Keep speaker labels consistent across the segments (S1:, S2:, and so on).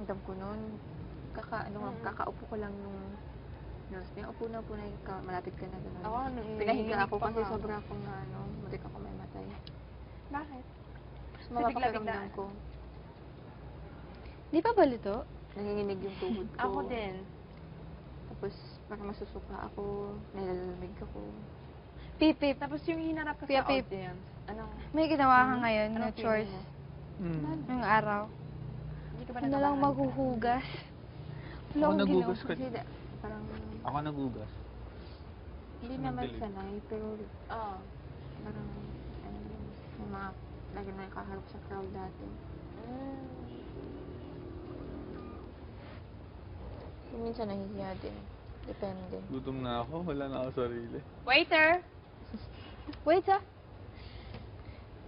S1: pakiramdam ko nun, kakaupo ko lang nung nurse. Upo na malapit ka na gano'n.
S2: Ako,
S1: Pinahiga ako kasi sobra akong muntik ako may matay.
S2: Bakit?
S1: Tapos mapapakiramdam ko.
S3: Di pa balito?
S1: Nanginginig yung tuhod ko.
S2: Ako din.
S1: Tapos parang masusuka ako, nalalamig ako.
S3: Pipip.
S2: Tapos yung hinarap ka
S3: Pip,
S2: sa
S3: pip.
S2: audience. Anong,
S3: May ginawa ka ngayon na
S2: anong
S3: chores
S2: feeling mo?
S3: ng araw.
S2: Hindi ka ba
S3: Ano lang
S2: nakabahan?
S3: maghuhugas. Wala
S4: Ako
S3: akong
S4: nagugas
S3: ginawa.
S4: ka.
S1: Kasi parang
S4: Ako nagugas.
S1: hindi naman
S4: Madilim.
S1: sanay, pero
S2: Oo.
S1: parang yung mga lagi na nakaharap sa crowd dati. Minsan nahihiya din. Depende.
S4: Gutom na ako, wala na ako sarili.
S2: Waiter!
S3: Wait, can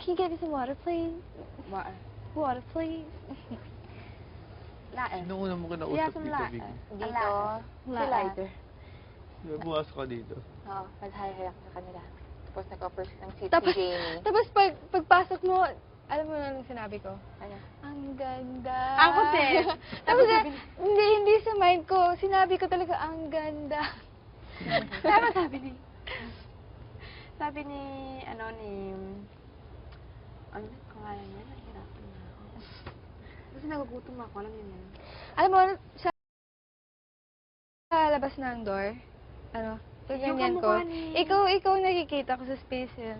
S3: you get me some water, please? Water, please.
S2: Lae.
S4: Sino una mo
S2: Siya
S4: kinausap
S2: sa
S4: dito,
S2: lae.
S4: Vicky?
S1: Dito, si Lighter.
S4: Diba, bukas ka dito.
S1: Oo, nag-hi-hi ako sa kanila. Tapos nag-offer ng seat
S3: Tapos,
S1: si Jamie.
S3: tapos pagpasok mo, alam mo na anong sinabi ko?
S1: Ano?
S3: Ang ganda.
S2: Ako din.
S3: Tapos, hindi sa mind ko. Sinabi ko talaga, ang ganda.
S2: Tama sabi ni, ano yung pangalan niya? Nahirapan na ako. Kasi nagugutom ako, alam niyo yun.
S3: Alam mo, sa labas ng door,
S2: Yung
S3: ganyan ko.
S2: kamukha ni-
S3: Ikaw nakikita ko sa space yun.